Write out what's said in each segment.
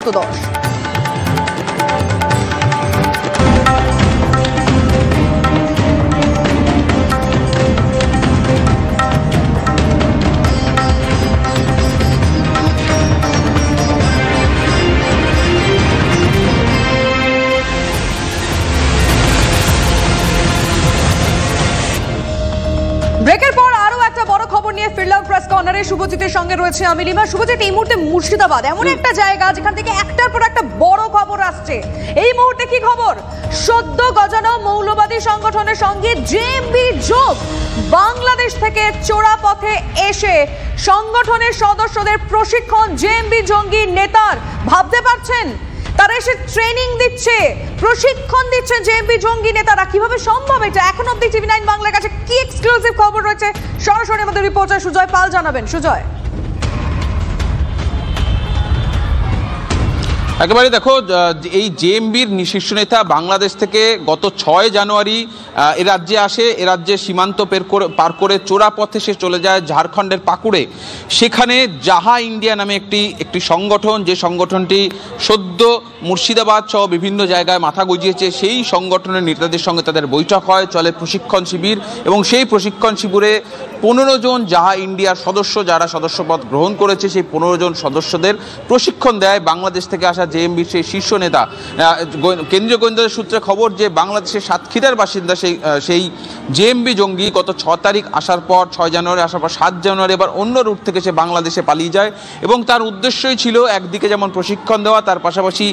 সপ্তদশ। ব্রেকের পর আরো একটা বড় খবর নিয়ে ফিরলাম প্রেস কর্নারে। শুভজিতের সঙ্গে রয়েছে আমি লিমা। শুভজিৎ, এই মুহূর্তে মুর্শিদাবাদ এমন একটা জায়গা যেখান থেকে একটার পর একটা বড় খবর আসছে। এই মুহূর্তে কি খবর? সদ্য গজানো মৌলবাদী সংগঠনের সঙ্গে জেএমবি যোগ। বাংলাদেশ থেকে চোরা পথে এসে সংগঠনের সদস্যদের প্রশিক্ষণ জেএমবি জঙ্গি নেতার। ভাবতে পারছেন, তারা এসে ট্রেনিং দিচ্ছে, প্রশিক্ষণ দিচ্ছে জেএমবি জঙ্গি নেতারা। কিভাবে সম্ভব এটা? এখন অব্দি টিভি 9 বাংলার কাছে কি এক্সক্লুসিভ খবর রয়েছে সরাসরি আমাদের রিপোর্টার সুজয় পাল জানাবেন। সুজয়, একেবারে দেখো, এই জেএমবির শীর্ষ নেতা বাংলাদেশ থেকে গত 6 জানুয়ারি এ রাজ্যে আসে। এ রাজ্যে সীমান্ত পার করে চোরা পথে সে চলে যায় ঝাড়খণ্ডের পাকুড়ে। সেখানে জাহা ইন্ডিয়া নামে একটি সংগঠন, যে সংগঠনটি সদ্য মুর্শিদাবাদ সহ বিভিন্ন জায়গায় মাথা গজিয়েছে, সেই সংগঠনের নেতাদের সঙ্গে তাদের বৈঠক হয়, চলে প্রশিক্ষণ শিবির। এবং সেই প্রশিক্ষণ শিবিরে 15 জন জাহা ইন্ডিয়ার সদস্য, যারা সদস্যপদ গ্রহণ করেছে, সেই 15 জন সদস্যদের প্রশিক্ষণ দেয় বাংলাদেশ থেকে আসা জেএমবির সেই শীর্ষ নেতা। কেন্দ্রীয় গোয়েন্দাদের সূত্রে খবর যে বাংলাদেশের সাতক্ষীরার বাসিন্দা সেই জেএমবি জঙ্গি গত 6 তারিখ আসার পর, 6 জানুয়ারি আসার পর 7 জানুয়ারি এবার অন্য রুট থেকে সে বাংলাদেশে পালিয়ে যায়। এবং তার উদ্দেশ্যই ছিল একদিকে যেমন প্রশিক্ষণ দেওয়া, তার পাশাপাশি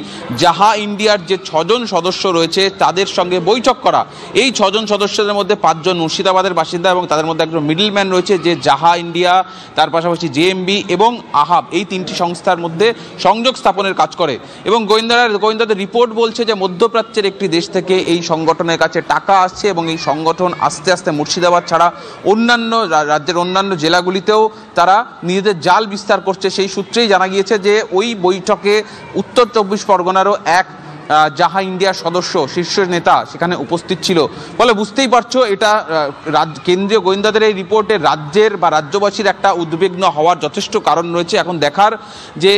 জাহা ইন্ডিয়ার যে 6 জন সদস্য রয়েছে তাদের সঙ্গে বৈঠক করা। এই 6 জন সদস্যদের মধ্যে 5 জন মুর্শিদাবাদের বাসিন্দা এবং তাদের মধ্যে একজন মিডলম্যান রয়েছে, যে জাহা ইন্ডিয়া, তার পাশাপাশি জেএমবি এবং আহাব, এই 3টি সংস্থার মধ্যে সংযোগ স্থাপনের কাজ করে। এবং গোয়েন্দাদের রিপোর্ট বলছে যে মধ্যপ্রাচ্যের একটি দেশ থেকে এই সংগঠনের কাছে টাকা আসছে এবং এই সংগঠন আস্তে আস্তে মুর্শিদাবাদ ছাড়া অন্যান্য রাজ্যের অন্যান্য জেলাগুলিতেও তারা নিজেদের জাল বিস্তার করছে। সেই সূত্রেই জানা গিয়েছে যে ওই বৈঠকে উত্তর 24 পরগনারও এক জাহা ইন্ডিয়ার সদস্য, শীর্ষ নেতা সেখানে উপস্থিত ছিল। ফলে বুঝতেই পারছো, এটা কেন্দ্রীয় গোয়েন্দাদের এই রিপোর্টে রাজ্যের বা রাজ্যবাসীর একটা উদ্বিগ্ন হওয়ার যথেষ্ট কারণ রয়েছে। এখন দেখার যে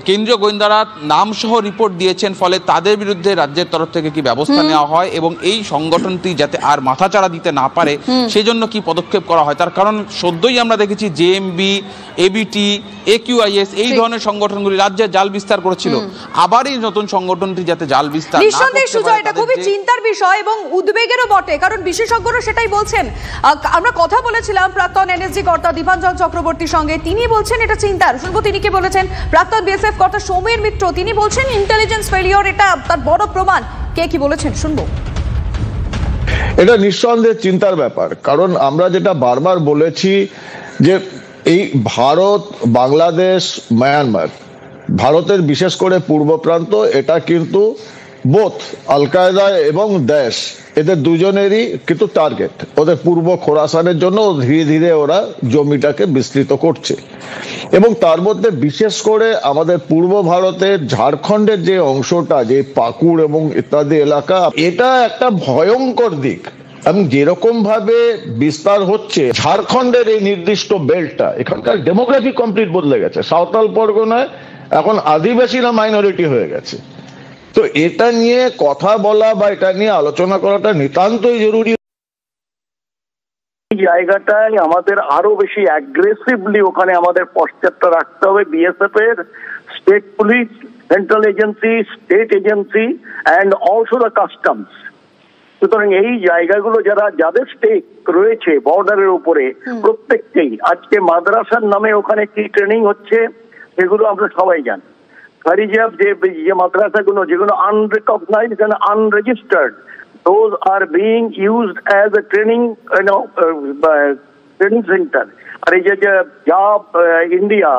কেন্দ্রীয় গোয়েন্দারা নামসহ রিপোর্ট দিয়েছেন, ফলে তাদের বিরুদ্ধে রাজ্যের তরফ থেকে কি ব্যবস্থা নেওয়া হয় এবং এই সংগঠনটি যাতে আর মাথাচাড়া দিতে না পারে সেই জন্য কি পদক্ষেপ করা হয়। তার কারণ সদ্যই আমরা দেখেছি জেএমবি, এবিটি, একিউআইএস এই ধরনের সংগঠনগুলি রাজ্যে জাল বিস্তার করেছিল। আবার এই নতুন সংগঠনটি যাতে নিঃসন্দেহে সুজয়, এটা খুবই চিন্তার বিষয় এবং উদ্বেগেরও বটে, কারণ বিশেষজ্ঞরা সেটাই বলছেন। আমরা কথা বলেছিলাম প্রাক্তন এনএসজি কর্তা দীপাঞ্জন চক্রবর্তীর সঙ্গে, তিনি বলছেন এটা চিন্তার। শুনবো তিনি কি বলেছেন। প্রাক্তন বিএসএফ কর্তা সমীর মিত্র, তিনি বলছেন ইন্টেলিজেন্স ফেলিওর, এটা তার বড় প্রমাণ। কে কি বলেছেন শুনবো। এটা নিঃসন্দেহে চিন্তার ব্যাপার, কারণ আমরা যেটা বারবার বলেছি যে এই ভারত, বাংলাদেশ, মায়ানমার, ভারতের বিশেষ করে পূর্ব প্রান্ত, এটা কিন্তু বোথ আল কায়দা এবং দেশ, এদের দুজনেরই কিন্তু টার্গেট। ওদের পূর্ব খোরাসানের জন্য ধীরে ধীরে ওরা জমিটাকে বিস্তৃত করছে। এবং তার মধ্যে বিশেষ করে আমাদের পূর্ব ভারতের ঝাড়খণ্ডের যে অংশটা, যে পাকুড় এবং ইত্যাদি এলাকা, এটা একটা ভয়ঙ্কর দিক। এবং যেরকম ভাবে বিস্তার হচ্ছে ঝাড়খণ্ডের এই নির্দিষ্ট বেল্টটা, এখানকার ডেমোগ্রাফি কমপ্লিট বদলে গেছে। সাঁওতাল পরগনায় এখন আদিবাসীরা মাইনরিটি হয়ে গেছে। তো এটা নিয়ে কথা বলা বা এটা নিয়ে আলোচনা করাটা নিতান্তই জরুরি। জায়গাটায় আমাদের আরো বেশি অ্যাগ্রেসিভলি ওখানে আমাদের পশ্চাৎটা রাখতে হবে। বিএসএফ এর, state police, central agency, state agency and also the customs. সুতরাং এই জায়গাগুলো যাদের স্টেক রয়েছে বর্ডারের উপরে, প্রত্যেককেই আজকে মাদ্রাসার নামে ওখানে কি ট্রেনিং হচ্ছে সেগুলো আমরা সবাই জানি। ফারিজাব যে মাদ্রাসাগুলো যেগুলো unrecognized and unregistered, those are being used as a training training center. আর এই যে জাব ইন্ডিয়া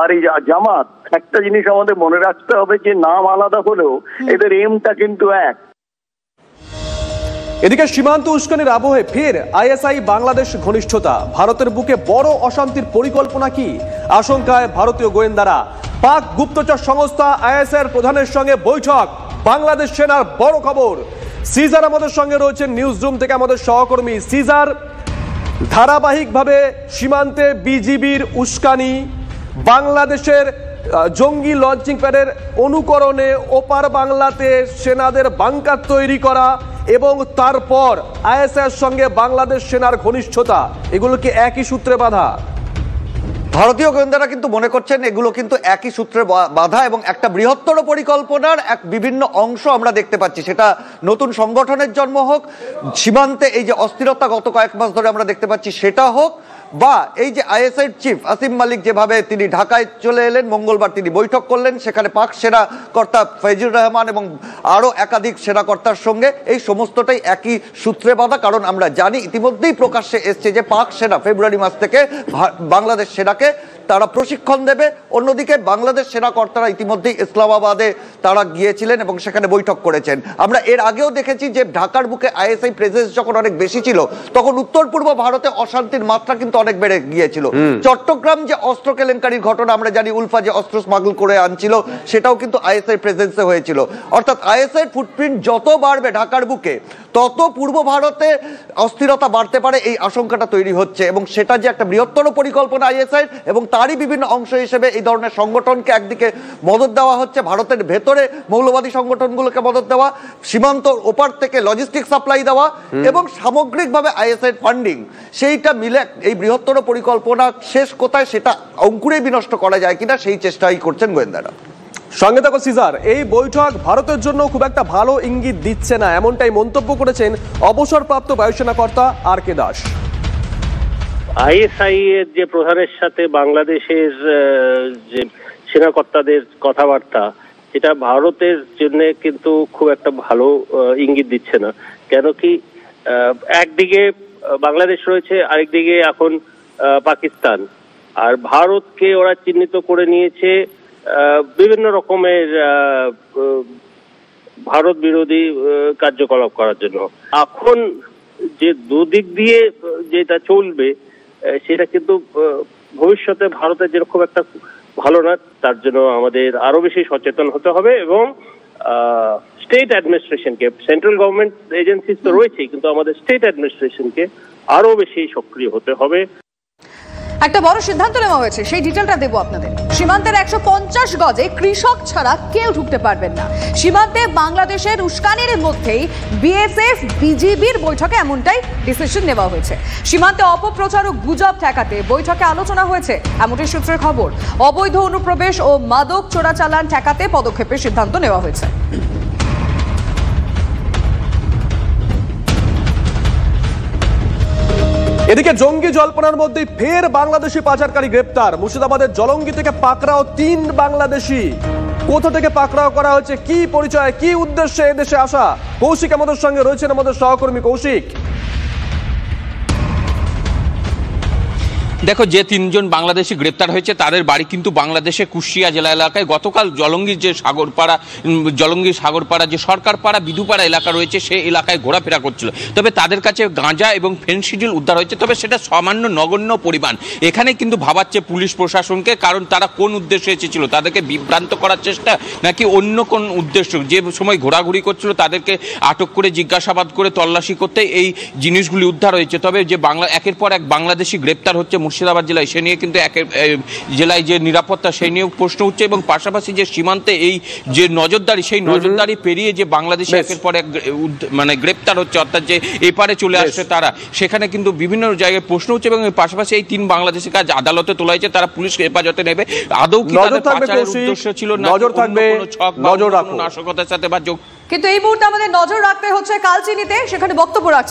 আর এই জামাত, একটা জিনিস আমাদের মনে রাখতে হবে যে নাম আলাদা হলেও এদের এমটা কিন্তু এক। এদিকে সীমান্ত উস্কানির আবহে ফের আইএসআই বাংলাদেশ ঘনিষ্ঠতা। ভারতের বুকে বড় অশান্তির পরিকল্পনা কি? আশঙ্কায় ভারতীয় গোয়েন্দারা। পাক গুপ্তচর সংস্থা আইএসআই প্রধানের সঙ্গে বৈঠক। বাংলাদেশ সেনার বড় খবর। সিজার আমাদের সঙ্গে রয়েছেন নিউজ রুম থেকে আমাদের সহকর্মী। সিজার, ধারাবাহিকভাবে সীমান্তে বিজিবির উস্কানি, বাংলাদেশের জঙ্গি লঞ্চিং প্যাডের অনুকরণে ওপার বাংলাতে সেনাদের বাংকার তৈরি করা এবং তারপর আইএসআইয়ের সঙ্গে বাংলাদেশ সেনার ঘনিষ্ঠতা, এগুলো কি একই সূত্রে বাঁধা? ভারতীয় গোয়েন্দারা কিন্তু মনে করছেন এগুলো কিন্তু একই সূত্রে বাঁধা এবং একটা বৃহত্তর পরিকল্পনার এক বিভিন্ন অংশ আমরা দেখতে পাচ্ছি। সেটা নতুন সংগঠনের জন্ম হোক, সীমান্তে এই যে অস্থিরতা গত কয়েক মাস ধরে আমরা দেখতে পাচ্ছি সেটা হোক, বা এই যে আইএসআইর চিফ আসিম মালিক যেভাবে তিনি ঢাকায় চলে এলেন, মঙ্গলবার তিনি বৈঠক করলেন, সেখানে পাক সেনাকর্তা ফৈজুর রহমান এবং আরও একাধিক সেনাকর্তার সঙ্গে, এই সমস্তটাই একই সূত্রে বাঁধা। কারণ আমরা জানি ইতিমধ্যেই প্রকাশ্যে এসছে যে পাক সেনা ফেব্রুয়ারি মাস থেকে বাংলাদেশ সেনাকে তারা প্রশিক্ষণ দেবে। অন্যদিকে বাংলাদেশ সেনাকর্তারা ইতিমধ্যেই ইসলামাবাদে তারা গিয়েছিলেন এবং সেখানে বৈঠক করেছেন। আমরা এর আগেও দেখেছি যে ঢাকার বুকে আইএসআই প্রেজেন্স যখন অনেক বেশি ছিল তখন উত্তর পূর্ব ভারতে অশান্তির মাত্রা কিন্তু অনেক বেড়ে গিয়েছিল। চট্টগ্রাম যে অস্ত্র কেলেঙ্কারির ঘটনা আমরা জানি, উলফা যে অস্ত্র স্মাগল করে আনছিল সেটাও কিন্তু আইএসআই প্রেজেন্সে হয়েছিল। অর্থাৎ আইএসআই ফুটপ্রিন্ট যত বাড়বে ঢাকার বুকে তত পূর্ব ভারতে অস্থিরতা বাড়তে পারে, এই আশঙ্কাটা তৈরি হচ্ছে। এবং সেটা যে একটা বৃহত্তর পরিকল্পনা আইএসআই এবং তারই বিভিন্ন অংশ হিসেবে এই ধরনের সংগঠনকে একদিকে মদত দেওয়া হচ্ছে, ভারতের ভেতরে মৌলবাদী সংগঠনগুলোকে মদত দেওয়া, সীমান্ত ওপার থেকে লজিস্টিক সাপ্লাই দেওয়া এবং সামগ্রিকভাবে আইএসআই ফান্ডিং, সেইটা মিলে এই বৃহত্তর পরিকল্পনা শেষ কোথায় সেটা অঙ্কুরে বিনষ্ট করা যায় কিনা সেই চেষ্টাই করছেন গোয়েন্দারা। সঙ্গে থাকো সিজার। এই বৈঠক ভারতের জন্য খুব একটা ভালো ইঙ্গিত দিচ্ছে না, এমনটাই মন্তব্য করেছেন অবসরপ্রাপ্ত বায়ুসেনা কর্তা আর কে দাস। আইএসআই এর যে প্রধানের সাথে বাংলাদেশের যে সেনাকর্তাদের কথাবার্তা, এটা ভারতের জন্য কিন্তু খুব একটা ভালো ইঙ্গিত দিচ্ছে না। কেন কি একদিকে বাংলাদেশ রয়েছে, আরেকদিকে এখন পাকিস্তান, আর ভারতকে ওরা চিহ্নিত করে নিয়েছে বিভিন্ন রকমের ভারত বিরোধী কার্যকলাপ করার জন্য। এখন যে দুদিক দিয়ে যেটা চলবে সেটা কিন্তু ভবিষ্যতে ভারতের যেরকম একটা ভালো না, তার জন্য আমাদের আরো বেশি সচেতন হতে হবে এবং স্টেট অ্যাডমিনিস্ট্রেশনকে, সেন্ট্রাল গভর্নমেন্ট এজেন্সিস তো রয়েছেই, কিন্তু আমাদের স্টেট অ্যাডমিনিস্ট্রেশনকে আরো বেশি সক্রিয় হতে হবে। একটা বড় সিদ্ধান্ত নেওয়া হয়েছে, সেই ডিটেলটা দেবো আপনাদের। সীমান্তের 150 গজে কৃষক ছাড়া কেউ ঢুকতে পারবেন না। সীমান্তে বাংলাদেশের উস্কানির মধ্যেই বিএসএফ বিজিবির বৈঠকে এমনটাই ডিসিশন নেওয়া হয়েছে। সীমান্তে অপপ্রচার ও গুজব ঠেকাতে বৈঠকে আলোচনা হয়েছে, এমনটাই সূত্রের খবর। অবৈধ অনুপ্রবেশ ও মাদক চোরাচালান ঠেকাতে পদক্ষেপের সিদ্ধান্ত নেওয়া হয়েছে। এদিকে জঙ্গি জল্পনার মধ্যে ফের বাংলাদেশি পাচারকারী গ্রেপ্তার। মুর্শিদাবাদের জলঙ্গি থেকে পাকড়াও 3 বাংলাদেশি। কোথা থেকে পাকড়াও করা হয়েছে, কি পরিচয়, কি উদ্দেশ্যে এদেশে আসা? কৌশিক আমাদের সঙ্গে রয়েছেন, আমাদের সহকর্মী কৌশিক। দেখো, যে 3জন বাংলাদেশি গ্রেপ্তার হয়েছে তাদের বাড়ি কিন্তু বাংলাদেশের কুষ্টিয়া জেলা এলাকায়। গতকাল জলঙ্গির যে সাগরপাড়া যে সরকারপাড়া বিধুপাড়া এলাকা রয়েছে সেই এলাকায় ঘোরাফেরা করছিল। তবে তাদের কাছে গাঁজা এবং ফেনসিডিল উদ্ধার হয়েছে, তবে সেটা সামান্য নগণ্য পরিমাণ। এখানে কিন্তু ভাবাচ্ছে পুলিশ প্রশাসনকে, কারণ তারা কোন উদ্দেশ্যে এসেছিল, তাদেরকে বিভ্রান্ত করার চেষ্টা নাকি অন্য কোন উদ্দেশ্য। যে সময় ঘোরাঘুরি করছিল তাদেরকে আটক করে জিজ্ঞাসাবাদ করে তল্লাশি করতে এই জিনিসগুলি উদ্ধার হয়েছে। তবে যে একের পর এক বাংলাদেশি গ্রেপ্তার হচ্ছে মুর্শিদাবাদ জেলায়, সে নিয়ে কিন্তু জেলায় যে নিরাপত্তা সেই নিয়েও প্রশ্ন উঠছে এবং পাশাপাশি যে সীমান্তে এই যে নজরদারি, সেই নজরদারি পেরিয়ে যে বাংলাদেশে একের পর এক মানে গ্রেপ্তার হচ্ছে, অর্থাৎ যে এপারে চলে আসছে তারা, সেখানে কিন্তু বিভিন্ন জায়গায় প্রশ্ন উঠছে এবং পাশাপাশি এই 3 বাংলাদেশি কাজ আদালতে তোলা হয়েছে, তারা পুলিশ হেফাজতে নেবে। আদৌ কি তাদের পাচারের উদ্দেশ্য ছিল না নজর থাকবে, নজর রাখুন নাশকতার সাথে বা যোগ। কিন্তু এই মুহূর্তে আমাদের নজর রাখতে হচ্ছে কালচিনিতে, সেখানে বক্তব্য রাখছে